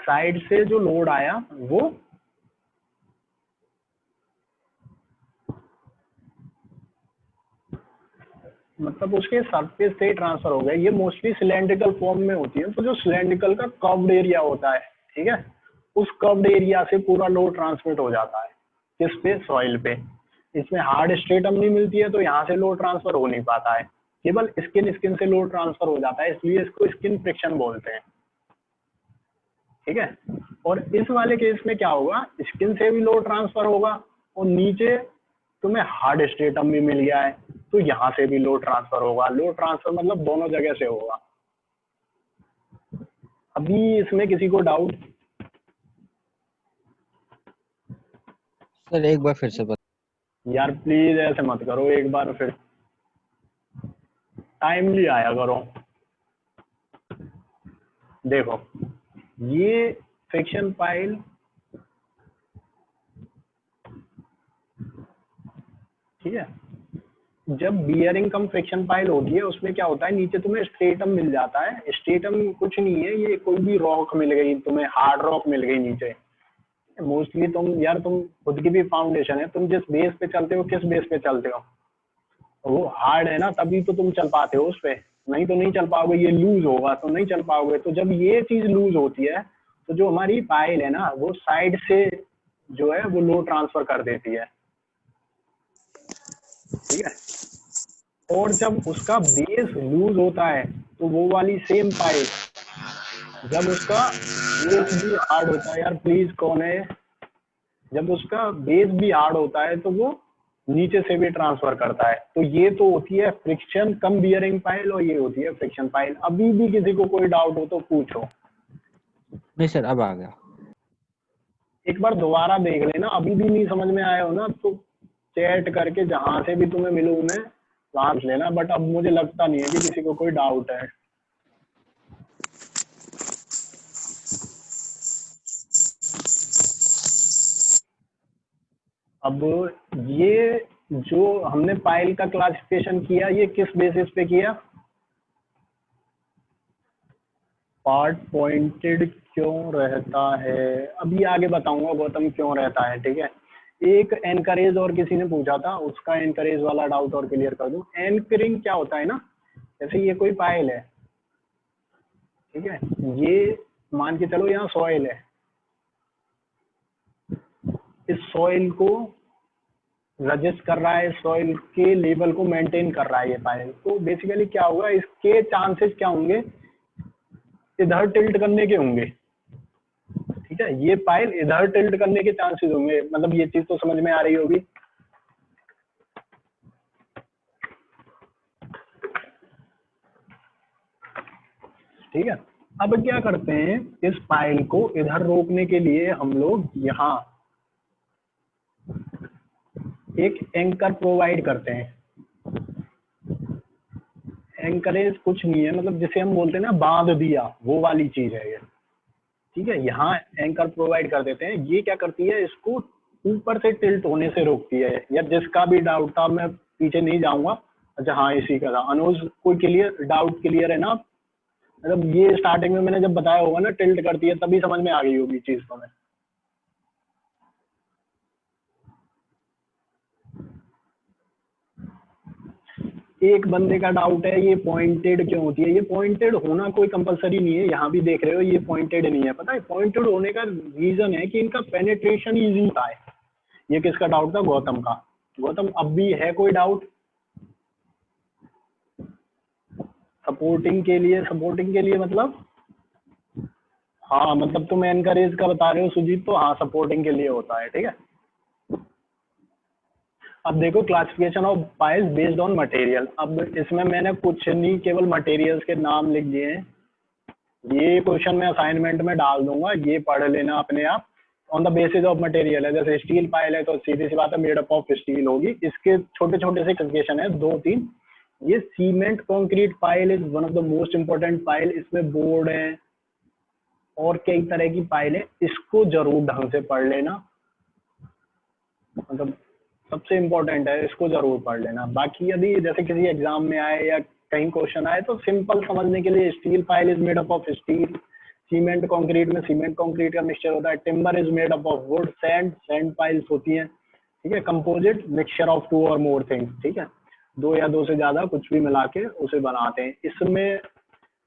Side से जो load आया वो मतलब उसके सरफेस से ट्रांसफर हो गया। ये मोस्टली सिलेंड्रिकल फॉर्म में होती है, तो जो सिलेंड्रिकल का कर्व्ड एरिया होता है, ठीक है, उस कर्व्ड एरिया से पूरा लोड ट्रांसमिट हो जाता है। किस पे? सॉइल पे। इसमें हार्ड स्ट्रेटम नहीं मिलती है, तो यहाँ से लोड ट्रांसफर हो नहीं पाता है, केवल स्किन स्किन से लोड ट्रांसफर हो जाता है, इसलिए इसको स्किन फ्रिक्शन बोलते हैं, ठीक है। और इस वाले केस में क्या होगा, स्किन से भी लोड ट्रांसफर होगा और नीचे तुम्हें हार्ड स्ट्रेटम भी मिल गया है, तो यहाँ से भी लोड ट्रांसफर होगा। लोड ट्रांसफर मतलब दोनों जगह से होगा। अभी इसमें किसी को डाउट? सर एक बार फिर से बता। यार प्लीज ऐसे मत करो, एक बार फिर टाइमली आया करो। देखो, ये फ्रिक्शन पाइल, ठीक है, जब बियरिंग कम फ्रिक्शन पाइल होती है उसमें क्या होता है, नीचे तुम्हें स्ट्रेटम मिल जाता है। स्ट्रेटम कुछ नहीं है, ये कोई भी रॉक मिल गई तुम्हें, हार्ड रॉक मिल गई नीचे। मोस्टली तुम खुद की भी फाउंडेशन है, तुम जिस बेस पे चलते हो, किस बेस पे चलते हो, वो हार्ड है ना, तभी तो तुम चल पाते हो उस पे, नहीं तो नहीं चल पाओगे। ये लूज होगा तो नहीं चल पाओगे। तो जब ये चीज लूज होती है तो जो हमारी पाइल है ना, वो साइड से जो है वो लोड ट्रांसफर कर देती है, ठीक है। और जब उसका बेस लूज होता है तो वो वाली सेम पाइल, जब उसका बेस भी हार्ड होता है, यार प्लीज कौन है, जब उसका बेस भी हार्ड होता है तो वो नीचे से भी ट्रांसफर करता है। तो ये तो होती है फ्रिक्शन कम बियरिंग पाइल और ये होती है फ्रिक्शन पाइल। अभी भी किसी को कोई डाउट हो तो पूछो। नहीं सर, अब आ गया। एक बार दोबारा देख लेना, अभी भी नहीं समझ में आया हो ना तो चैट करके जहां से भी तुम्हें मिलूं मैं वहां से लेना। बट अब मुझे लगता नहीं है कि किसी को कोई डाउट है। अब ये जो हमने पाइल का क्लासिफिकेशन किया, ये किस बेसिस पे किया? पार्ट पॉइंटेड क्यों रहता है, अभी आगे बताऊंगा गौतम क्यों रहता है, ठीक है। एक एनकरेज और किसी ने पूछा था, उसका एनकरेज वाला डाउट और क्लियर कर दूं। एनकरिंग क्या होता है ना, जैसे ये कोई पाइल है, ठीक है, ये मान के चलो यहाँ सॉइल है, इस सॉइल को रजिस्ट कर रहा है, सॉइल के लेवल को मेंटेन कर रहा है ये पाइल। तो बेसिकली क्या होगा, इसके चांसेस क्या होंगे, इधर टिल्ट करने के होंगे, ठीक है। ये पाइल इधर टिल्ट करने के चांसेस होंगे, मतलब ये चीज तो समझ में आ रही होगी। ठीक है, अब क्या करते हैं, इस पाइल को इधर रोकने के लिए हम लोग यहाँ एक एंकर प्रोवाइड करते हैं। एंकरेज कुछ नहीं है, मतलब जिसे हम बोलते हैं ना बांध दिया, वो वाली चीज है ये, ठीक है। यहाँ एंकर प्रोवाइड कर देते हैं। ये क्या करती है, इसको ऊपर से टिल्ट होने से रोकती है। या जिसका भी डाउट था, मैं पीछे नहीं जाऊंगा। अच्छा हाँ, इसी का था अनुज, कोई क्लियर डाउट क्लियर है ना? मतलब ये स्टार्टिंग में मैंने जब बताया होगा ना टिल्ट करती है, तभी समझ में आ गई होगी चीज तो। मैं एक बंदे का डाउट है, ये पॉइंटेड क्यों होती है। ये पॉइंटेड होना कोई कंपलसरी नहीं है, यहाँ भी देख रहे हो ये पॉइंटेड नहीं है। पता है पॉइंटेड होने का रीजन है कि इनका पेनिट्रेशन इजी होता है। ये किसका डाउट था? गौतम का। गौतम अब भी है कोई डाउट? सपोर्टिंग के लिए मतलब, हाँ मतलब तुम एनकरेज का बता रहे हो सुजीत, तो हाँ सपोर्टिंग के लिए होता है, ठीक है। अब देखो, classification of piles based on material. अब इसमें मैंने कुछ नहीं, केवल मटेरियल्स के नाम लिख दिए हैं। ये क्वेश्चन मैं असाइनमेंट में डाल दूंगा, ये पढ़ लेना अपने आप। On the basis of material है, जैसे स्टील पाइल है तो सीधी सी बात है मेड अप ऑफ स्टील होगी। इसके छोटे छोटे से क्लासिफिकेशन है, 2-3। ये cement concrete pile is one of the most important pile. इसमें बोर्ड है और कई तरह की पाइल है, इसको जरूर ढंग से पढ़ लेना, मतलब सबसे इम्पोर्टेंट है, इसको जरूर पढ़ लेना। बाकी यदि जैसे किसी एग्जाम में आए या कहीं क्वेश्चन आए तो सिंपल समझने के लिए, steel pile is made up of steel, cement concrete में सीमेंट कंक्रीट का मिक्सचर होता है। Timber is made up of would, sand piles होती हैं, ठीक है। कंपोजिट मिक्सचर ऑफ 2 और मोर थिंग्स, ठीक है, 2 या 2 से ज्यादा कुछ भी मिला के उसे बनाते हैं। इसमें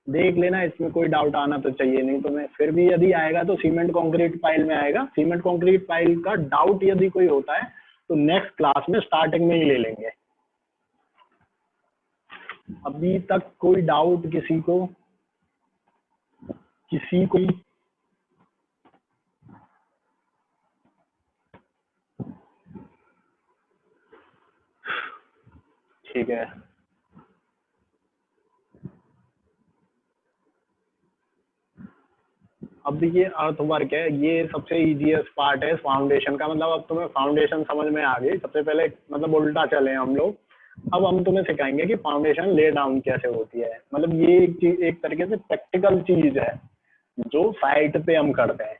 देख लेना, इसमें कोई डाउट आना तो चाहिए नहीं तुम्हें, फिर भी यदि आएगा तो सीमेंट कंक्रीट पाइल में आएगा। सीमेंट कंक्रीट पाइल का डाउट यदि कोई होता है तो नेक्स्ट क्लास में स्टार्टिंग में ही ले लेंगे। अभी तक कोई डाउट किसी को? ठीक है, अब देखिए अर्थवर्क है, ये सबसे इजीएस्ट पार्ट है फाउंडेशन का। मतलब अब तुम्हें फाउंडेशन समझ में आ गई। सबसे पहले मतलब उल्टा चले हम लोग, अब हम तुम्हें सिखाएंगे कि फाउंडेशन ले डाउन कैसे होती है। मतलब ये एक चीज, एक तरीके से प्रैक्टिकल चीज है जो साइट पे हम करते हैं।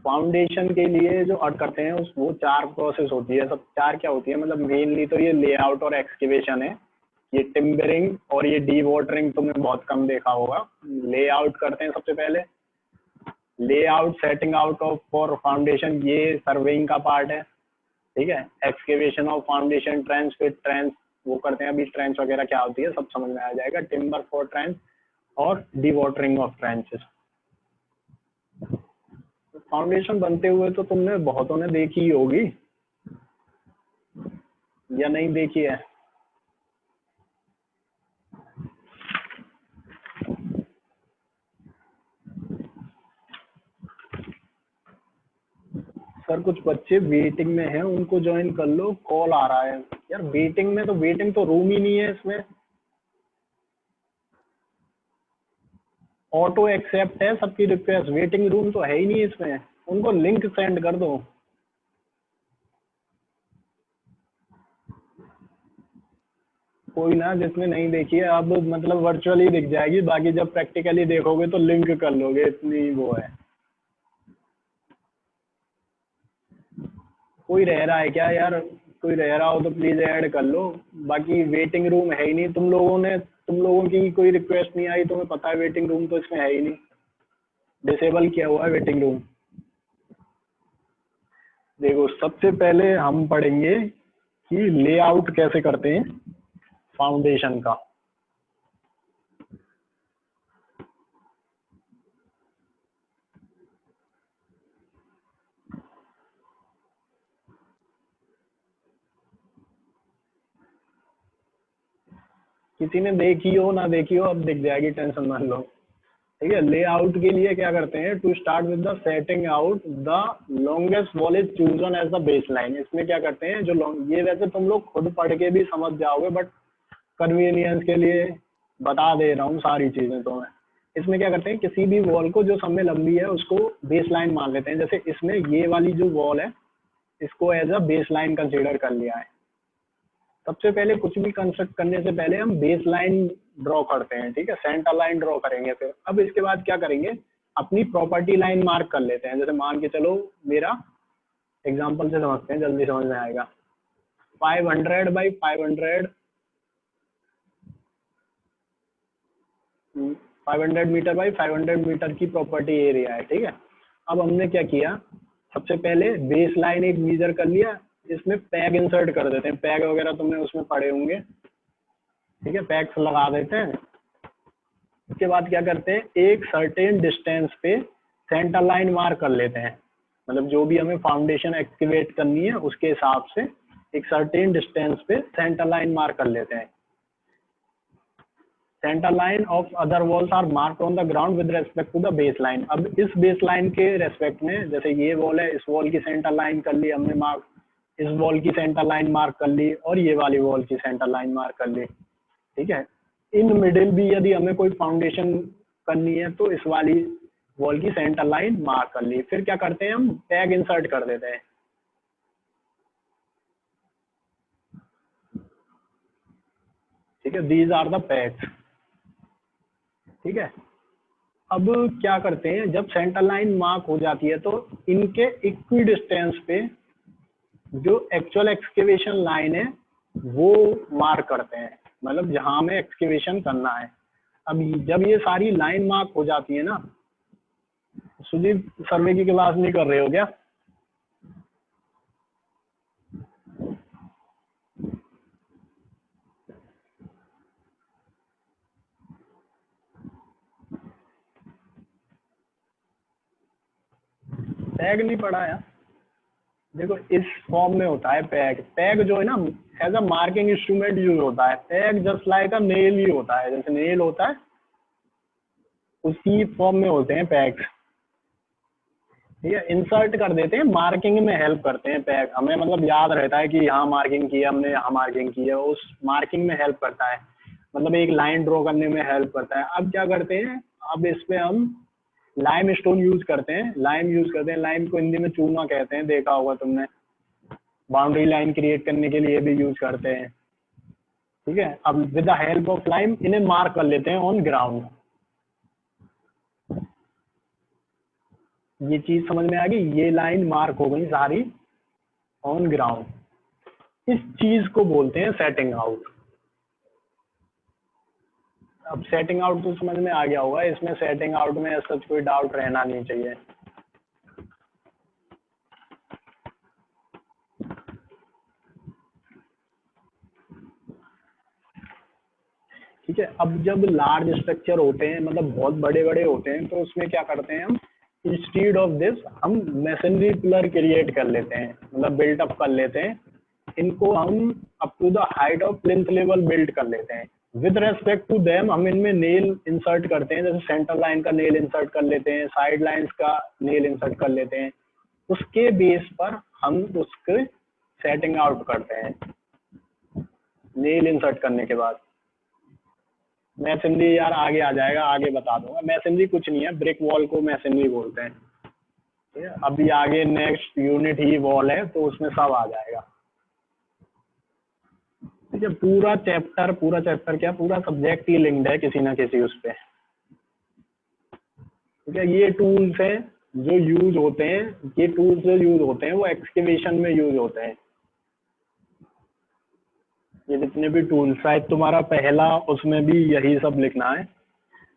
फाउंडेशन के लिए जो अर्थ करते हैं उस वो 4 प्रोसेस होती है। सब 4 क्या होती है, मतलब मेनली तो ये लेआउट और एक्सकेवेशन है, ये टिम्बरिंग और ये डी वाटरिंग तुमने बहुत कम देखा होगा। लेआउट करते हैं सबसे पहले, layout setting out of for foundation, ये सर्वेइंग का पार्ट है, ठीक है। एक्सकेवेशन ऑफ फाउंडेशन, ट्रेंच, फिर ट्रेंच वो करते हैं। अभी ट्रेंच वगैरह क्या होती है सब समझ में आ जाएगा। टिम्बर फॉर ट्रेंच और D watering of trenches. Foundation बनते हुए तो तुमने बहुतों ने देखी ही होगी या नहीं देखी है? सर कुछ बच्चे वेटिंग में हैं, उनको ज्वाइन कर लो, कॉल आ रहा है यार। वेटिंग तो रूम ही नहीं है इसमें। ऑटो एक्सेप्ट है सबकी रिक्वेस्ट, वेटिंग रूम तो है ही नहीं इसमें। उनको लिंक सेंड कर दो। कोई ना, जिसने नहीं देखी है अब मतलब वर्चुअली दिख जाएगी, बाकी जब प्रैक्टिकली देखोगे तो लिंक कर लोगे, इतनी वो है। कोई रह रहा है क्या यार? कोई रह रहा हो तो प्लीज ऐड कर लो। बाकी वेटिंग रूम है ही नहीं। तुम लोगों की कोई रिक्वेस्ट नहीं आई, तुम्हें पता है वेटिंग रूम तो इसमें है ही नहीं, डिसेबल किया हुआ है वेटिंग रूम। देखो सबसे पहले हम पढ़ेंगे कि लेआउट कैसे करते हैं फाउंडेशन का। किसी ने देखी हो ना देखी हो, अब दिख जाएगी, टेंशन मत लो, ठीक है। लेआउट के लिए क्या करते हैं, to start with the setting out the longest wall is chosen as the base line. इसमें क्या करते हैं, जो ये वैसे तुम लोग खुद पढ़ के भी समझ जाओगे, बट कन्वीनियंस के लिए बता दे रहा हूँ सारी चीजें तो मैं। इसमें क्या करते हैं, किसी भी वॉल को जो सब में लंबी है उसको बेस लाइन मान लेते हैं। जैसे इसमें ये वाली जो वॉल है इसको as a base line consider कर लिया है। सबसे पहले कुछ भी कंस्ट्रक्ट करने से पहले हम बेस लाइन ड्रॉ करते हैं, ठीक है, सेंटर लाइन ड्रॉ करेंगे। फिर अब इसके बाद क्या करेंगे, अपनी प्रॉपर्टी लाइन मार्क कर लेते हैं। जैसे मान के चलो, मेरा एग्जांपल से समझते हैं, जल्दी समझ में आएगा। 500 बाई 500 500 मीटर बाई 500 मीटर की प्रॉपर्टी एरिया है, ठीक है। अब हमने क्या किया, सबसे पहले बेस लाइन एक मीजर कर लिया, इसमें पैग इंसर्ट कर देते हैं। पैग वगैरह तुमने उसमें पढ़े होंगे, ठीक है, पैग्स लगा देते हैं। इसके बाद क्या करते हैं, एक सर्टेन डिस्टेंस पे सेंटर लाइन मार्क कर लेते हैं। मतलब जो भी हमें फाउंडेशन एक्टिवेट करनी है उसके हिसाब से एक सर्टेन डिस्टेंस पे सेंटर लाइन मार्क कर लेते हैं। Centre line of other walls are marked on the ground with respect to the base line. अब इस बेस लाइन के रेस्पेक्ट में, जैसे ये वॉल है, इस वॉल की सेंटर लाइन कर ली हमने मार्क, इस वॉल की सेंटर लाइन मार्क कर ली, और ये वाली वॉल की सेंटर लाइन मार्क कर ली, ठीक है। इन मिडिल भी यदि हमें कोई फाउंडेशन करनी है तो इस वाली वॉल की सेंटर लाइन मार्क कर ली। फिर क्या करते हैं, हम टैग इंसर्ट कर देते हैं, ठीक है, दीज आर द पैग्स, ठीक है। अब क्या करते हैं, जब सेंटर लाइन मार्क हो जाती है तो इनके इक्वी डिस्टेंस पे जो एक्चुअल एक्सकेवेशन लाइन है वो मार्क करते हैं। मतलब जहां हमें एक्सकेवेशन करना है, अब जब ये सारी लाइन मार्क हो जाती है ना, सुजीत सर्वे की क्लास नहीं कर रहे हो क्या? पैग नहीं पढ़ा यार। देखो इस फॉर्म में होता है पैग। पैग जो है ना as a marking instrument use होता है। Peg just like a nail ही होता है, जैसे नेल होता है उसी फॉर्म में होते हैं पैग्स। ठीक है, इंसर्ट कर देते हैं, मार्किंग में हेल्प करते हैं पैग। हमें मतलब याद रहता है कि यहाँ मार्किंग की है हमने, यहाँ मार्किंग की है, उस मार्किंग में हेल्प करता है, मतलब एक लाइन ड्रॉ करने में हेल्प करता है। अब क्या करते हैं, अब इस पे हम लाइम स्टोन यूज करते हैं। लाइम यूज करते हैं, लाइम को हिंदी में चूना कहते हैं, देखा होगा तुमने। बाउंड्री लाइन क्रिएट करने के लिए भी यूज करते हैं। ठीक है, अब with the help of lime इन्हें मार्क कर लेते हैं ऑन ग्राउंड। ये चीज समझ में आ गई, ये लाइन मार्क हो गई सारी ऑन ग्राउंड। इस चीज को बोलते हैं सेटिंग आउट। अब सेटिंग आउट तो समझ में आ गया होगा, इसमें सेटिंग आउट में सच कोई डाउट रहना नहीं चाहिए। ठीक है, अब जब लार्ज स्ट्रक्चर होते हैं, मतलब बहुत बड़े बड़े होते हैं, तो उसमें क्या करते हैं हम, इंस्टीड ऑफ दिस हम मैसनरी पिलर क्रिएट कर लेते हैं, मतलब बिल्ट अप कर लेते हैं। इनको हम up to the height of plinth level build कर लेते हैं। विद रेस्पेक्ट टू देम हम इनमें नेल इंसर्ट करते हैं, जैसे सेंटर लाइन का नेल इंसर्ट कर लेते हैं, साइड लाइंस का नेल इंसर्ट कर लेते हैं। उसके बेस पर हम उसके सेटिंग आउट करते हैं नेल इंसर्ट करने के बाद। मैसनरी यार आगे आ जाएगा, आगे बता दूंगा। मैसनरी कुछ नहीं है, ब्रिक वॉल को मैसनरी बोलते हैं। ठीक है, अभी आगे नेक्स्ट यूनिट ही वॉल है, तो उसमें सब आ जाएगा। ठीक है, पूरा चैप्टर क्या, पूरा सब्जेक्ट ही लिंक्ड है किसी ना किसी उस पे। ठीक है, ये टूल्स हैं जो यूज होते हैं, ये टूल्स जो यूज होते हैं वो एक्सकेवेशन में यूज होते हैं। ये जितने भी टूल्स, शायद तुम्हारा पहला उसमें भी यही सब लिखना है।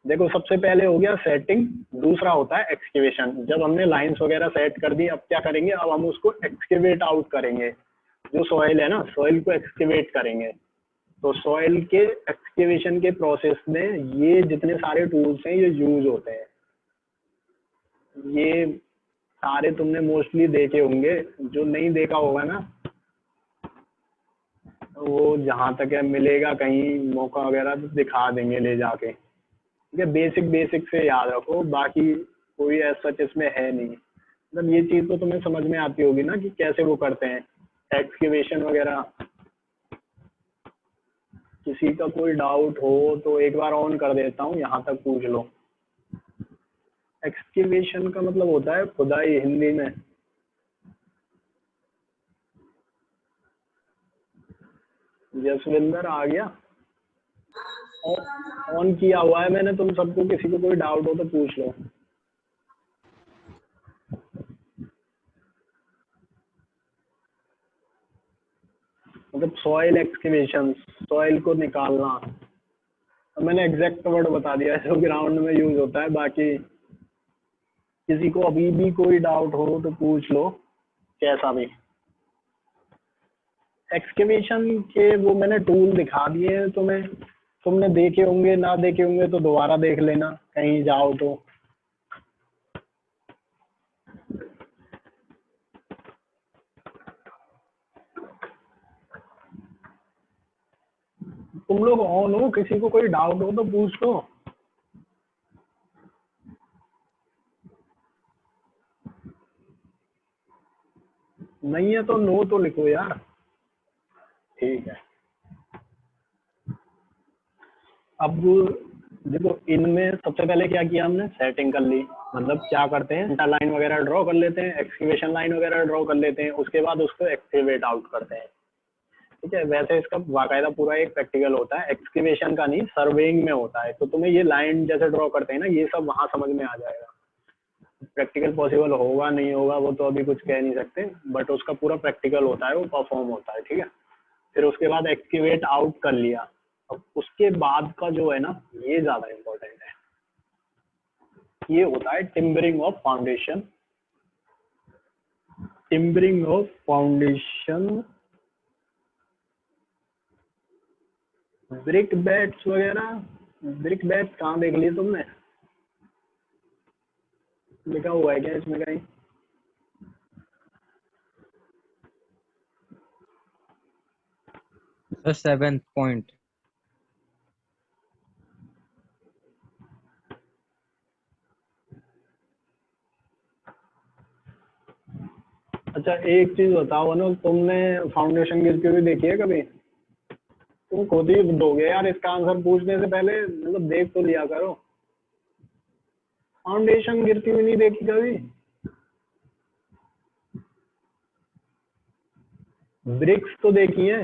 देखो सबसे पहले हो गया सेटिंग, दूसरा होता है एक्सकेवेशन। जब हमने लाइंस वगैरह सेट कर दी, अब क्या करेंगे, अब हम उसको एक्सकेवेट आउट करेंगे। जो सॉइल है ना, सॉइल को एक्सकेवेट करेंगे। तो सॉइल के एक्सकेवेशन के प्रोसेस में ये जितने सारे टूल्स हैं ये यूज होते हैं। ये सारे तुमने मोस्टली देखे होंगे, जो नहीं देखा होगा ना वो जहाँ तक है मिलेगा कहीं मौका वगैरह तो दिखा देंगे ले जाके। ठीक है, बेसिक से याद रखो, बाकी कोई ऐसा सच इसमें है नहीं। मतलब ये चीज तो तुम्हें समझ में आती होगी ना कि कैसे वो करते हैं एक्सकेवेशन वगैरह। किसी का कोई डाउट हो तो एक बार ऑन कर देता हूँ, यहाँ तक पूछ लो। एक्सकेवेशन का मतलब होता है खुदाई हिंदी में। जसविंदर आ गया, ऑन किया हुआ है मैंने तुम सबको, किसी को कोई डाउट हो तो पूछ लो। मतलब सॉइल एक्सकेवेशन, सॉइल को निकालना। अब मैंने एग्जैक्ट वर्ड बता दिया है जो ग्राउंड में यूज होता है। बाकी किसी को अभी भी कोई डाउट हो तो पूछ लो, कैसा भी। एक्सकेवेशन के वो मैंने टूल दिखा दिए हैं तुम्हें, तुमने देखे होंगे, ना देखे होंगे तो दोबारा देख लेना कहीं जाओ तो। तुम लोग ऑन हो, किसी को कोई डाउट हो तो पूछ लो। नहीं है तो नो तो लिखो यार। ठीक है, अब देखो इनमें सबसे पहले क्या किया हमने, सेटिंग कर ली। मतलब क्या करते हैं, सेंटर लाइन वगैरह ड्रॉ कर लेते हैं, एक्सकेवेशन लाइन वगैरह ड्रॉ कर लेते हैं, उसके बाद उसको एक्टिवेट आउट करते हैं। ठीक है, वैसे इसका बाकायदा पूरा एक प्रैक्टिकल होता है, एक्सकेवेशन का नहीं, सर्वेइंग में होता है। तो तुम्हें ये लाइन जैसे ड्रॉ करते हैं ना, ये सब वहां समझ में आ जाएगा। प्रैक्टिकल पॉसिबल होगा नहीं होगा वो तो अभी कुछ कह नहीं सकते, बट उसका पूरा प्रैक्टिकल होता है, वो परफॉर्म होता है। ठीक है, फिर उसके बाद एक्टिवेट आउट कर लिया, अब उसके बाद का जो है ना, ये ज्यादा इम्पोर्टेंट है, ये होता है timbering of foundation. Timbering of foundation, brick bats वगैरह, ब्रिक बैट्स कहाँ देख लिए तुमने? लिखा हुआ है क्या इसमें कहीं? Sir 7th point. अच्छा एक चीज बताओ ना, तुमने फाउंडेशन गिरती हुई देखी है कभी? तुम खुद ही दोगे यार इसका आंसर पूछने से पहले, मतलब देख तो लिया करो। फाउंडेशन गिरती हुई नहीं देखी कभी? ब्रिक्स तो देखी है,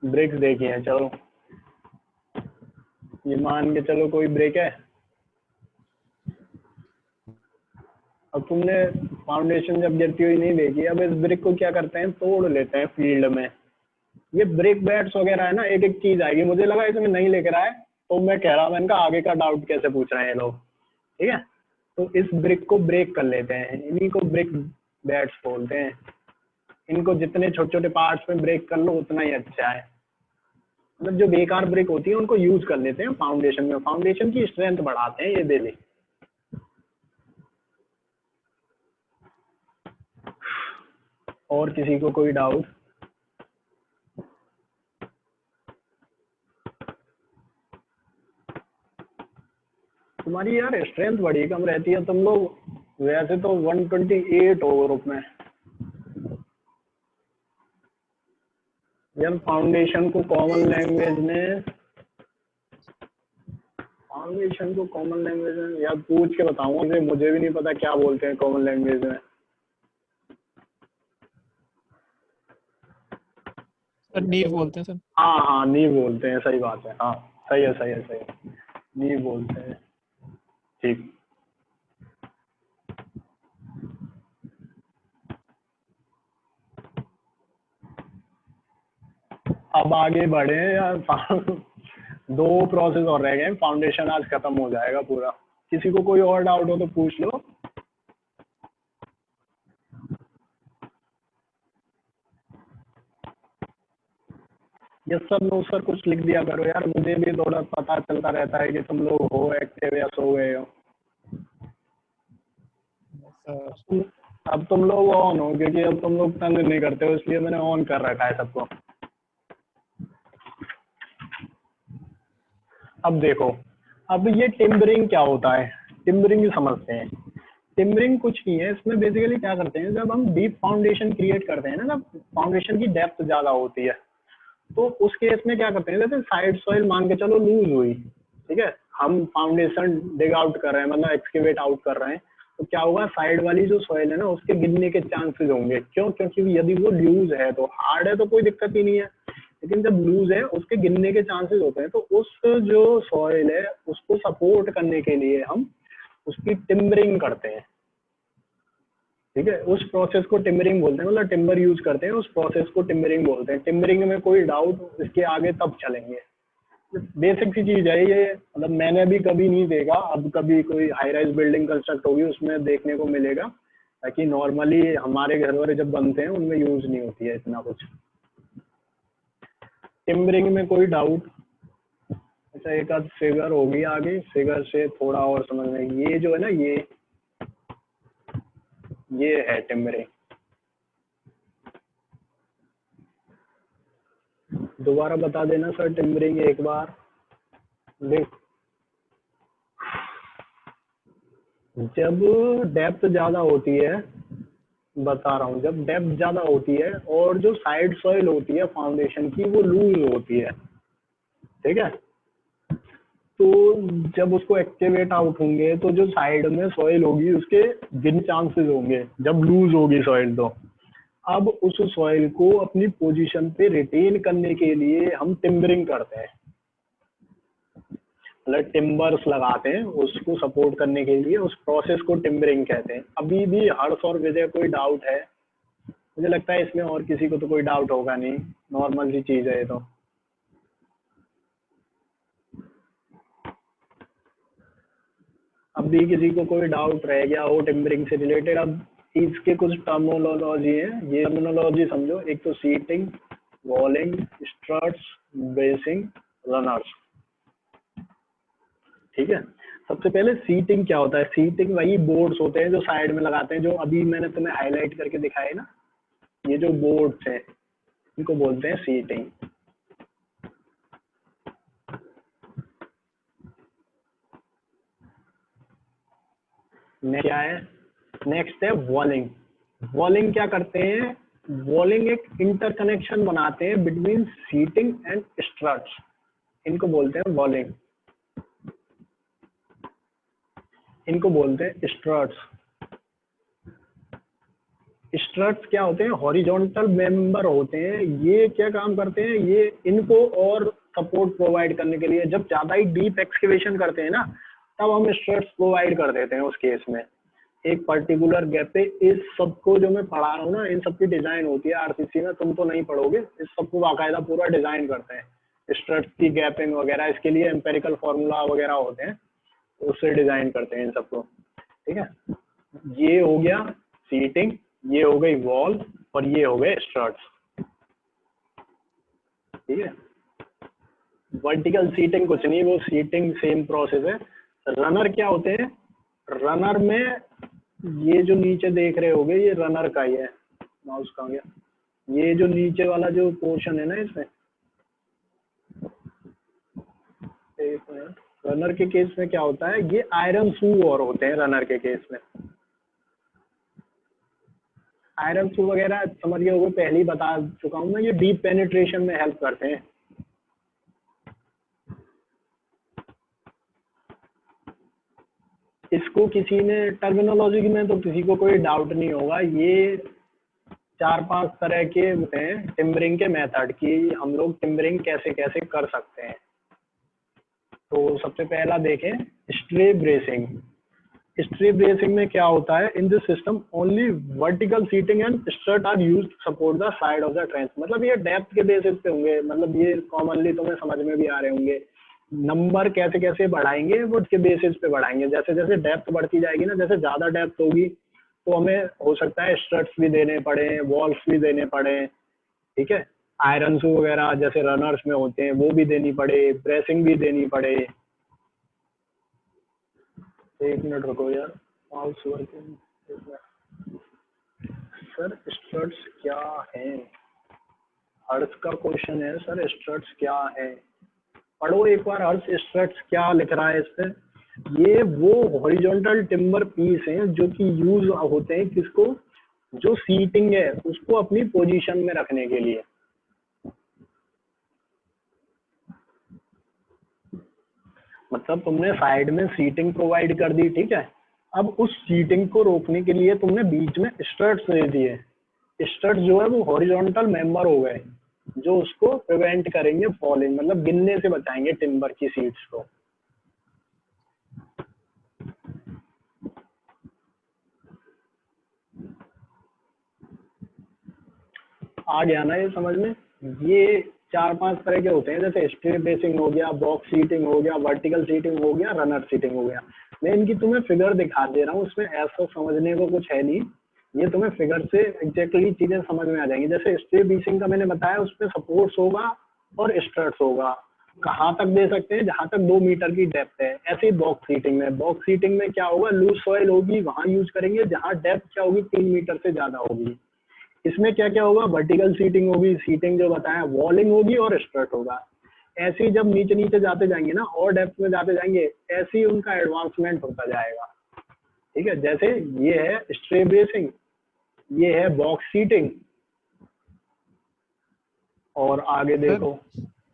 ब्रिक्स देखी है, चलो ये मान के चलो कोई ब्रेक है। अब तुमने फाउंडेशन जब गिरती हुई नहीं देखी, अब इस ब्रिक को क्या करते हैं, तोड़ लेते हैं फील्ड में। ये ब्रिक बैट्स वगैरह है ना, एक एक चीज आएगी। मुझे लगा इसमें नहीं लेकर आए, तो मैं कह रहा, मैंने कहा आगे का डाउट कैसे पूछ रहे हैं ये लोग, ठीक है। तो इस ब्रिक को ब्रेक कर लेते हैं, इन्हीं को ब्रिक बैट्स बोलते हैं। इनको जितने छोटे छोटे पार्ट्स में ब्रेक कर लो उतना ही अच्छा है। मतलब जो बेकार ब्रिक होती है उनको यूज कर लेते हैं फाउंडेशन में, फाउंडेशन की स्ट्रेंथ बढ़ाते हैं ये डेली। और किसी को कोई डाउट? तुम्हारी यार स्ट्रेंथ बड़ी कम रहती है, तुम लोग वैसे तो 128 हो ग्रुप में। यार फाउंडेशन को कॉमन लैंग्वेज में, फाउंडेशन को कॉमन लैंग्वेज में यार पूछ के बताऊंगा, मुझे भी नहीं पता क्या बोलते हैं कॉमन लैंग्वेज में। सर नीव बोलते हैं सर। हाँ हाँ नीव बोलते हैं, सही बात है, हाँ सही है सही है सही है, नीव बोलते हैं, ठीक। अब आगे बढ़े यार, दो प्रोसेस और रह गए, फाउंडेशन आज खत्म हो जाएगा पूरा। किसी को कोई और डाउट हो तो पूछ लो। यस सर नो सर कुछ लिख दिया करो यार, मुझे भी थोड़ा पता चलता रहता है कि तुम लोग हो एक्टिव या सो गए हो। अब तुम लोग ऑन हो, क्योंकि अब तुम लोग तंग नहीं करते हो, इसलिए मैंने ऑन कर रखा है सबको। अब देखो, अब ये टिम्बरिंग क्या होता है, टिम्बरिंग समझते हैं। टिम्बरिंग कुछ नहीं है, इसमें बेसिकली क्या करते हैं, जब हम डीप फाउंडेशन क्रिएट करते हैं ना, जब फाउंडेशन की डेप्थ ज्यादा होती है, तो उस केस में क्या करते हैं, जैसे साइड सॉइल मान के चलो लूज हुई, ठीक है, हम फाउंडेशन डिग आउट कर रहे हैं, मतलब एक्सकेवेट आउट कर रहे हैं, तो क्या होगा, साइड वाली जो सॉइल है ना उसके गिरने के चांसेस होंगे। क्यों? क्योंकि यदि वो लूज है तो, हार्ड है तो कोई दिक्कत ही नहीं है, लेकिन जब लूज है उसके गिरने के चांसेस होते हैं। तो उस जो सॉइल है उसको सपोर्ट करने के लिए हम उसकी टिम्बरिंग करते हैं, ठीक है। उस प्रोसेस को टिम्बरिंग बोलते हैं, मतलब टिम्बर यूज करते हैं, उस प्रोसेस को टिम्बरिंग बोलते हैं। टिम्बरिंग में कोई डाउट इसके आगे तब चलेंगे, बेसिक सी चीज है ये, मतलब मैंने भी कभी नहीं देखा, अब कभी कोई हाई राइज बिल्डिंग कंस्ट्रक्ट होगी उसमें देखने को मिलेगा, ताकि नॉर्मली हमारे घर वाले जब बनते हैं उनमें यूज नहीं होती है इतना कुछ। टिम्बरिंग में कोई डाउट? अच्छा एक आध फिगर होगी आगे, फिगर से थोड़ा और समझ में, ये जो है ना ये है टिम्बरिंग। दोबारा बता देना सर टिम्बरिंग एक बार। देख, जब डेप्थ ज्यादा होती है, बता रहा हूँ, जब डेप्थ ज्यादा होती है और जो साइड सॉइल होती है फाउंडेशन की वो लूज होती है, ठीक है, तो जब उसको एक्टिवेट आउट होंगे तो जो साइड में सॉइल होगी उसके गिन चांसेस होंगे जब लूज होगी सॉइल। तो अब उस सॉइल को अपनी पोजीशन पे रिटेन करने के लिए हम टिम्बरिंग करते हैं, मतलब टिम्बर्स लगाते हैं उसको सपोर्ट करने के लिए, उस प्रोसेस को टिम्बरिंग कहते हैं। अभी भी हर्ष और विजय कोई डाउट है? मुझे लगता है इसमें और किसी को तो कोई डाउट होगा नहीं, नॉर्मल सी चीज है ये तो। अब भी किसी को कोई डाउट रह गया हो टिम्बरिंग से रिलेटेड, अब इसके कुछ टर्मिनोलॉजी है, ये टर्मिनोलॉजी समझो। एक तो सीटिंग, वॉलिंग, स्ट्रट्स, ब्रेसिंग, रनर्स। ठीक है, सबसे पहले सीटिंग क्या होता है? सीटिंग वही बोर्ड्स होते हैं जो साइड में लगाते हैं, जो अभी मैंने तुम्हें हाईलाइट करके दिखाए ना, ये जो बोर्ड्स हैं इनको बोलते हैं सीटिंग। क्या है? नेक्स्ट है वॉलिंग। वॉलिंग क्या करते हैं? वॉलिंग एक इंटरकनेक्शन बनाते हैं बिटवीन सीटिंग एंड स्ट्रट्स, इनको बोलते हैं वॉलिंग, इनको बोलते हैं स्ट्रट्स। स्ट्रट्स क्या होते हैं? हॉरिजॉन्टल मेंबर होते हैं। ये क्या काम करते हैं? ये इनको और सपोर्ट प्रोवाइड करने के लिए जब ज्यादा ही डीप एक्सकेवेशन करते हैं ना, तब हम स्ट्रट्स प्रोवाइड कर देते हैं उस केस में। एक पर्टिकुलर गैप पे इस सबको जो मैं पढ़ा रहा हूँ ना, इन सबकी डिजाइन होती है आरसीसी में, तुम तो नहीं पढ़ोगे, इस सबको बाकायदा पूरा डिजाइन करते हैं, स्ट्रट्स की गैपिंग वगैरह, इसके लिए एम्पेरिकल फॉर्मूला वगैरह होते हैं, उससे डिजाइन करते हैं इन सबको। ठीक है, ये हो गया सीटिंग, ये हो गई वॉल, और ये हो गए स्ट्रट्स। ठीक है, वर्टिकल सीटिंग कुछ नहीं, वो सीटिंग सेम प्रोसेस है। रनर क्या होते हैं? रनर में ये जो नीचे देख रहे होगे, ये रनर का ही है। माउस कहाँ गया? ये जो नीचे वाला जो पोर्शन है ना, इसमें एक मिनट, रनर के केस में क्या होता है? ये आयरन शू और होते हैं रनर के केस में। आयरन शू वगैरह समझ गए होगे, पहले ही बता चुका हूँ मैं, ये डीप पेनिट्रेशन में हेल्प करते हैं। इसको किसी ने टर्मिनोलॉजी में तो किसी को कोई डाउट नहीं होगा। ये 4-5 तरह के होते हैं टिम्बरिंग के मेथड की, हम लोग टिम्बरिंग कैसे कैसे कर सकते हैं। तो सबसे पहला देखें, स्ट्रे ब्रेसिंग। स्ट्रे ब्रेसिंग में क्या होता है? In this system only vertical sheeting and strut are used to support the side of the trench. मतलब ये डेप्थ के बेसिस पे होंगे, मतलब ये कॉमनली तुम्हें समझ में भी आ रहे होंगे। नंबर कैसे कैसे बढ़ाएंगे, वो उसके बेसिस पे बढ़ाएंगे। जैसे जैसे डेप्थ बढ़ती जाएगी ना, जैसे ज्यादा डेप्थ होगी तो हमें हो सकता है स्ट्रट्स भी देने पड़े, वॉल्स भी देने पड़े। ठीक है, आयरन शू वगैरह जैसे रनर्स में होते हैं वो भी देनी पड़े, ब्रेसिंग भी देनी पड़े। एक मिनट रुको यार, माउस वर्किंग। सर स्ट्रट्स क्या है? हर्ट्ज का क्वेश्चन है सर, स्ट्रट्स क्या है? पढ़ो एक बार, हर्ट्ज स्ट्रट्स क्या लिख रहा है इस पे। ये वो हॉरिजॉन्टल टिम्बर पीस हैं जो कि यूज होते हैं किसको? जो सीटिंग है उसको अपनी पोजीशन में रखने के लिए। मतलब तुमने साइड में सीटिंग प्रोवाइड कर दी, ठीक है, अब उस सीटिंग को रोकने के लिए तुमने बीच में स्ट्रट्स दे दिए। स्ट्रट्स जो है वो हॉरिजॉन्टल मेंबर हो गए जो उसको प्रिवेंट करेंगे फॉलिंग, मतलब गिरने से बचाएंगे टिम्बर की सीट्स को। आ गया ना ये समझ में? ये 4-5 तरह के होते हैं, जैसे स्ट्रे ब्रेसिंग हो गया, बॉक्स सीटिंग हो गया, वर्टिकल सीटिंग हो गया, रनर सीटिंग हो गया। मैं इनकी तुम्हें फिगर दिखा दे रहा हूँ, उसमें ऐसा समझने को कुछ है नहीं, ये तुम्हें फिगर से एग्जैक्टली चीजें समझ में आ जाएंगी। जैसे स्ट्रे ब्रेसिंग का मैंने बताया, उसमें सपोर्ट्स होगा और स्ट्रट्स होगा। कहाँ तक दे सकते हैं? जहां तक 2 मीटर की डेप्थ है। ऐसे ही बॉक्स सीटिंग में, बॉक्स सीटिंग में क्या होगा? लूज सॉइल होगी वहां यूज करेंगे जहां डेप्थ क्या होगी? 3 मीटर से ज्यादा होगी। इसमें क्या क्या होगा? वर्टिकल सीटिंग होगी, सीटिंग जो बताया, वॉलिंग होगी और स्ट्रट होगा। ऐसे ही जब नीचे नीचे जाते जाएंगे ना और डेप्थ में जाते जाएंगे, ऐसे ही उनका एडवांसमेंट होता जाएगा। ठीक है, जैसे ये है स्ट्रे ब्रेसिंग, ये है बॉक्स सीटिंग, और आगे देखो।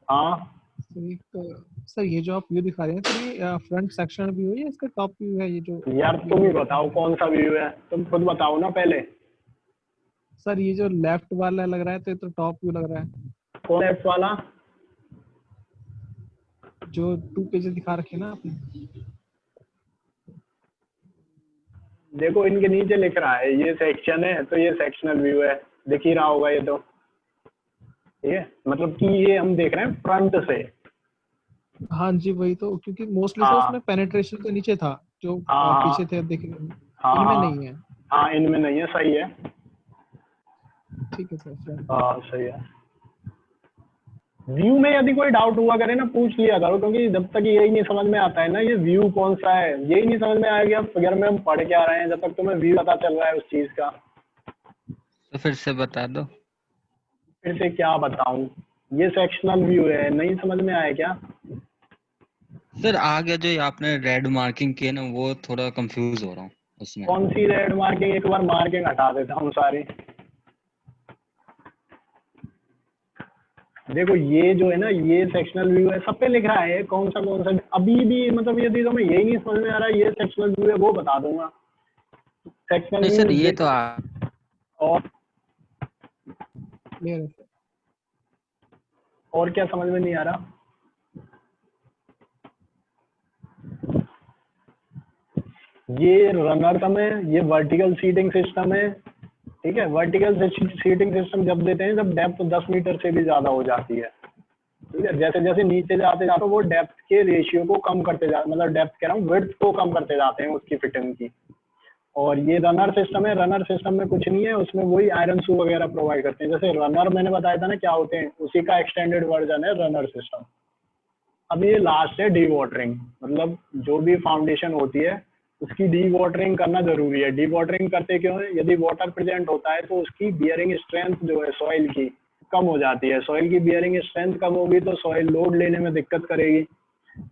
हाँ सर ये जो आप व्यू दिखा रहे हैं, सर ये फ्रंट सेक्शन व्यू है या इसका टॉप व्यू है? ये जो यार तुम ही बताओ कौन सा व्यू है, तुम खुद बताओ ना पहले। सर ये जो लेफ्ट वाला लग रहा है तो ये तो टॉप व्यू लग रहा है। कौन लेफ्ट वाला? जो 2 पेजेस दिखा रखे हैं ना आपने। देखो इनके नीचे लिख रहा है ये सेक्शन है, तो ये सेक्शनल व्यू है। दिख ही रहा होगा ये तो, ठीक है, मतलब कि ये हम देख रहे हैं फ्रंट से। हाँ जी वही तो, क्योंकि मोस्टली सर हाँ उसमें पेनिट्रेशन तो नीचे था, जो हाँ पीछे थे देखे, हाँ इनमें हाँ नहीं है। हाँ, इनमें नहीं है, सही है। ठीक है सर, फ्रंट। हाँ सही है। व्यू में यदि कोई डाउट हुआ करे ना, पूछ लिया करो, क्योंकि जब तक यही नहीं समझ में आता है ना ये व्यू कौन सा है, यही नहीं समझ में आएगा फिगर में हम पढ़ क्या रहे हैं, जब तक तुम्हें व्यू पता चल रहा है उस चीज का। तो फिर से बता दो। फिर से क्या बताऊं, ये सेक्शनल व्यू है, नहीं समझ में आया क्या? सर आगे जो ये आपने रेड मार्किंग की है ना, वो थोड़ा कंफ्यूज हो रहा हूँ उसमें। कौन सी रेड मार्किंग, एक बार मार्किंग हटा देता हूँ सारी। देखो ये जो है ना, ये सेक्शनल व्यू है, सब पे लिख रहा है कौन सा अभी भी, मतलब यदि तुम्हें यही नहीं समझ में आ रहा है ये सेक्शनल व्यू है, वो बता दूंगा। सेक्शनल नहीं व्यू सर, ये तो देखो। और क्लियर है सर। और क्या समझ में नहीं आ रहा? ये रनर सिस्टम है, ये वर्टिकल सीटिंग सिस्टम है, ठीक है। वर्टिकल सीटिंग सिस्टम जब देते हैं जब डेप्थ 10 मीटर से भी ज्यादा हो जाती है, ठीक है। जैसे जैसे नीचे जाते जाते वो डेप्थ के रेशियो को कम करते जाते, मतलब डेप्थ कह रहा हूँ, विड्थ को कम करते जाते हैं उसकी फिटिंग की। और ये रनर सिस्टम है, रनर सिस्टम में कुछ नहीं है, उसमें वही आयरन शू वगैरह प्रोवाइड करते हैं। जैसे रनर मैंने बताया था ना क्या होते हैं, उसी का एक्सटेंडेड वर्जन है रनर सिस्टम। अब ये लास्ट है डी वाटरिंग, मतलब जो भी फाउंडेशन होती है उसकी डी वाटरिंग करना जरूरी है। डी वाटरिंग करते क्यों है? यदि वाटर प्रेजेंट होता है तो उसकी बियरिंग स्ट्रेंथ जो है सॉइल की कम हो जाती है। सॉइल की बियरिंग स्ट्रेंथ कम होगी तो सॉइल लोड लेने में दिक्कत करेगी,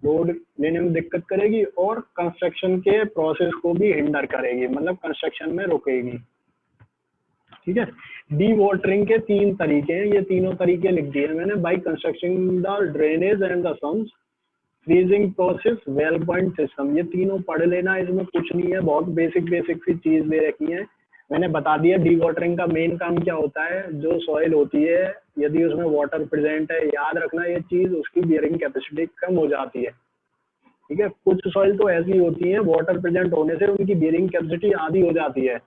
लोड लेने में दिक्कत करेगी और कंस्ट्रक्शन के प्रोसेस को भी हिंडर करेगी, मतलब कंस्ट्रक्शन में रोकेगी, ठीक है। डी वाटरिंग के 3 तरीके हैं, ये तीनों तरीके लिख दिए मैंने। By constructing the drainage and the sums, freezing process, well point system, ये तीनों पढ़ लेना, इसमें कुछ नहीं है, बहुत बेसिक बेसिक सी चीज दे रखी है। मैंने बता दिया डी वाटरिंग का मेन काम क्या होता है। जो सॉइल होती है यदि उसमें वाटर प्रेजेंट है, याद रखना ये चीज, उसकी बियरिंग कैपेसिटी कम हो जाती है, ठीक है। कुछ सॉइल तो ऐसी होती है वाटर प्रेजेंट होने से उनकी बियरिंग कैपेसिटी आधी हो जाती है,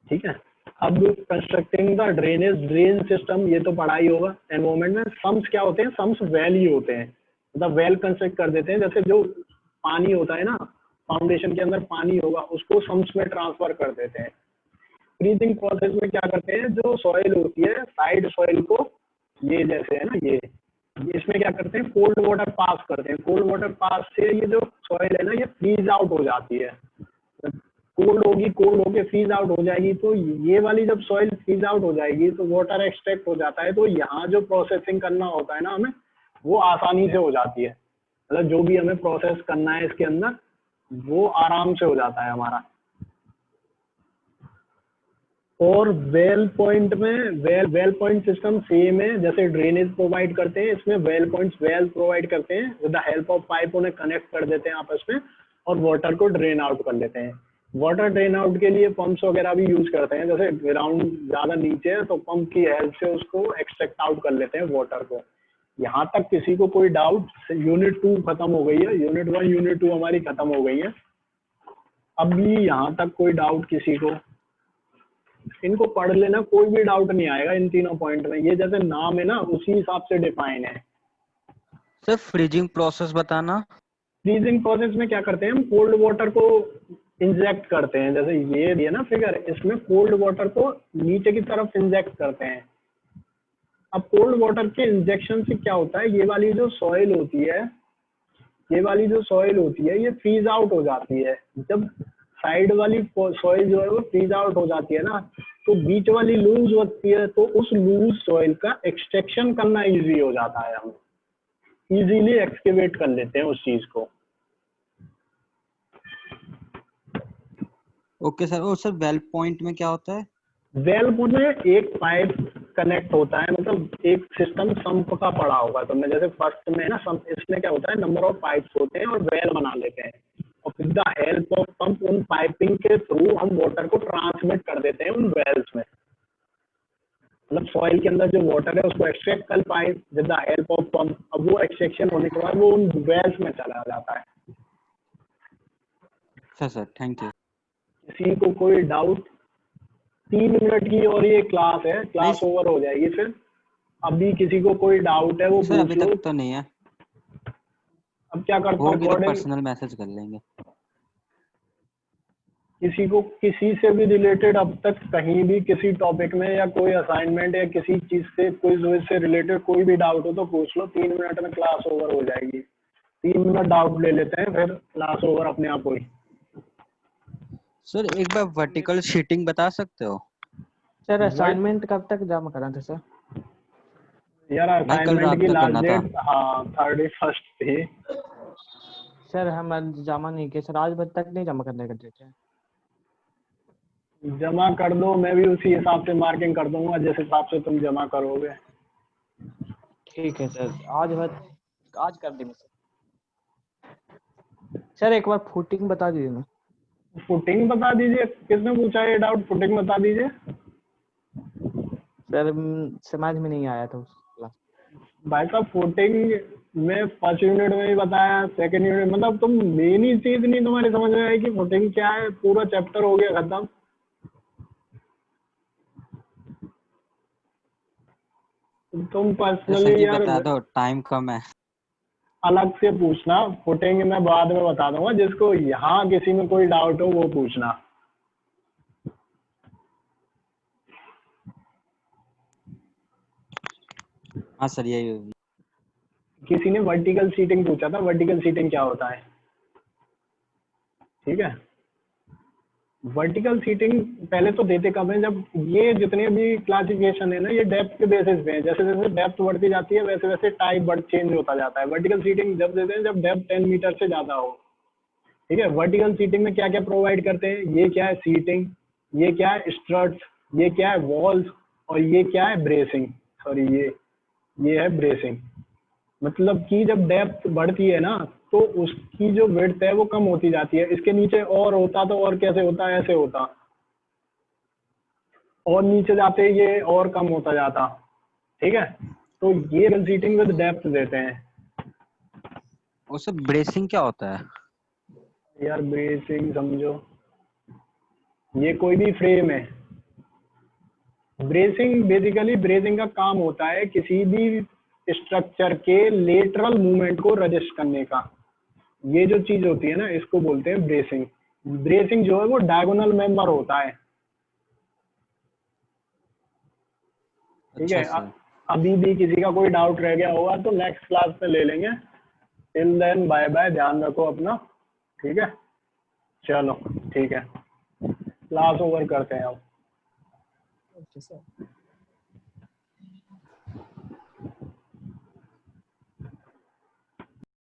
ठीक है। अब constructing the drainage, drain system ये तो पढ़ा ही होगा। एनवायरमेंट में सम्स क्या होते हैं? सम्स वेल ही होते हैं, मतलब वेल कंस्ट्रक्ट कर देते हैं। जैसे जो पानी होता है ना, फाउंडेशन के अंदर पानी होगा उसको सम्स में ट्रांसफर कर देते हैं। फ्रीजिंग प्रोसेस में क्या करते हैं, जो सॉइल होती है साइड सॉइल को, ये जैसे है ना ये, इसमें क्या करते हैं, कोल्ड वाटर पास करते हैं। कोल्ड वाटर पास से ये जो सॉइल है ना ये फ्रीज आउट हो जाती है, कोल्ड होगी, कोल्ड होके फ्रीज आउट हो जाएगी। तो ये वाली जब सॉइल फ्रीज आउट हो जाएगी तो वाटर एक्सट्रैक्ट हो जाता है, तो यहाँ जो प्रोसेसिंग करना होता है ना हमें, वो आसानी से हो जाती है। मतलब जो भी हमें प्रोसेस करना है इसके अंदर वो आराम से हो जाता है हमारा। और वेल पॉइंट में वेल पॉइंट सिस्टम सेम है, जैसे ड्रेनेज प्रोवाइड करते हैं इसमें वेल पॉइंट्स वेल प्रोवाइड करते हैं, with the help of pipe उन्हें कनेक्ट कर देते हैं आपस में और वाटर को ड्रेन आउट कर लेते हैं। वाटर ड्रेन आउट के लिए पंप्स वगैरह भी यूज करते हैं, जैसे ग्राउंड ज्यादा नीचे है तो पंप की हेल्प से उसको एक्सट्रैक्ट आउट कर लेते हैं वाटर को। यहाँ तक किसी को कोई डाउट? यूनिट 2 खत्म हो गई है, यूनिट 1 यूनिट 2 हमारी खत्म हो गई है। अभी यहाँ तक कोई डाउट किसी को? इनको पढ़ लेना, कोई भी डाउट नहीं आएगा इन तीनों पॉइंट में। ये जैसे नाम है ना उसी हिसाब से डिफाइन है। सर फ्रीजिंग प्रोसेस बताना। फ्रीजिंग प्रोसेस में क्या करते हैं, हम कोल्ड वाटर को इंजेक्ट करते हैं। जैसे ये दिया ना फिगर, इसमें कोल्ड वाटर को नीचे की तरफ इंजेक्ट करते हैं। अब कोल्ड वाटर के इंजेक्शन से क्या होता है, ये वाली जो सॉइल होती है, ये वाली जो सॉइल होती है ये फ्रीज आउट हो जाती है। जब साइड वाली सॉइल जो है वो फ्रीज आउट हो जाती है ना, तो बीच वाली लूज होती है, तो उस लूज सॉइल का एक्सट्रैक्शन करना इजी हो जाता है, हम इजीली एक्सकेवेट कर लेते हैं उस चीज को। Okay sir. और सर वेल पॉइंट में क्या होता है? वेल में एक पाइप कनेक्ट होता है, मतलब एक सिस्टम संप का पड़ा होगा। तो मैं जैसे फर्स्ट में ना संप, इसमें क्या होता है, नंबर ऑफ पाइप्स होते हैं और वेल बना लेते हैं, और with the help of pump उन पाइपिंग के थ्रू हम वाटर को ट्रांसमिट कर देते हैं उन वेल्स में। मतलब सॉइल के अंदर जो वाटर है उसको एक्सट्रैक्ट कर pipe with the help of pump, अब वो एक्सट्रैक्शन होने के बाद वो उन वेल्स में चला जाता है। अच्छा सर, थैंक यू। किसी को कोई डाउट? 3 मिनट की और ये क्लास है, क्लास ओवर हो जाएगी फिर। अभी किसी को कोई डाउट है वो सर पूछ अभी लो। तक तो नहीं है, अब क्या करता हूँ होगी तो अकॉर्डिंग, पर्सनल मैसेज कर लेंगे। किसी को किसी से भी रिलेटेड अब तक कहीं भी किसी टॉपिक में या कोई असाइनमेंट या किसी चीज से क्विज से रिलेटेड कोई भी डाउट हो तो पूछ लो, 3 मिनट में क्लास ओवर हो जाएगी। 3 मिनट डाउट ले लेते हैं फिर क्लास ओवर अपने आप हुई। सर एक बार वर्टिकल शीटिंग बता सकते हो? सर असाइनमेंट कब तक जमा करा था सर? यार भाई कल असाइनमेंट रात की तक लास्ट करना था। डेट हाँ 31 थी। सर हम आज जमा नहीं किए सर, आज बजे तक नहीं जमा करने का देते हैं। जमा कर दो, मैं भी उसी हिसाब से मार्किंग कर दूंगा जिस हिसाब से तुम जमा करोगे। ठीक है सर, आज कर देंगे सर। सर एक बार फुटिंग बता दीजिए ना। फुटिंग बता दीजिए, किसने पूछा ये डाउट? फुटिंग बता दीजिए। सर समझ में नहीं आया था उस क्लास। भाई साहब फुटिंग में फर्स्ट यूनिट में ही बताया, सेकंड यूनिट मतलब तुम मेन ही चीज नहीं तुम्हारी समझ में आई कि फुटिंग क्या है, पूरा चैप्टर हो गया खत्म। तुम सर पर्सनली जी यार बता दो, टाइम कम है। अलग से पूछना, फुटिंग मैं बाद में बता दूंगा, जिसको यहाँ किसी में कोई डाउट हो वो पूछना। हाँ सर यही होगी। किसी ने वर्टिकल सीटिंग पूछा था, वर्टिकल सीटिंग क्या होता है? ठीक है, वर्टिकल सीटिंग पहले तो देते कब है, जब ये जितने भी क्लासिफिकेशन है ना ये डेप्थ के बेसिस पे है, जैसे जैसे डेप्थ बढ़ती जाती है वैसे वैसे टाइप चेंज होता जाता है। वर्टिकल सीटिंग जब देते हैं जब डेप्थ 10 मीटर से ज्यादा हो। ठीक है, वर्टिकल सीटिंग में क्या क्या प्रोवाइड करते हैं, ये क्या है सीटिंग, ये क्या है स्ट्रट्स, ये क्या है वॉल्स, और ये क्या है ब्रेसिंग। सॉरी ये है ब्रेसिंग। मतलब कि जब डेप्थ बढ़ती है ना तो उसकी जो विड्थ है वो कम होती जाती है। इसके नीचे और होता तो और कैसे होता, ऐसे होता, और नीचे जाते ये और कम होता जाता। ठीक है, तो ये सीटिंग विद डेप्थ देते हैं। और सर ब्रेसिंग क्या होता है? यार ब्रेसिंग समझो, ये कोई भी फ्रेम है, ब्रेसिंग बेसिकली ब्रेसिंग का काम होता है किसी भी स्ट्रक्चर के लेटरल मूवमेंट को रजिस्ट करने का। ये जो चीज होती है ना इसको बोलते हैं ब्रेसिंग। ब्रेसिंग जो है वो डायगोनल मेंबर होता है। ठीक अच्छा है, सर। अभी भी किसी का कोई डाउट रह गया होगा तो नेक्स्ट क्लास में ले लेंगे। टिल देन बाय बाय, ध्यान रखो अपना। ठीक है, चलो ठीक है, क्लास ओवर करते हैं अब। Okay sir.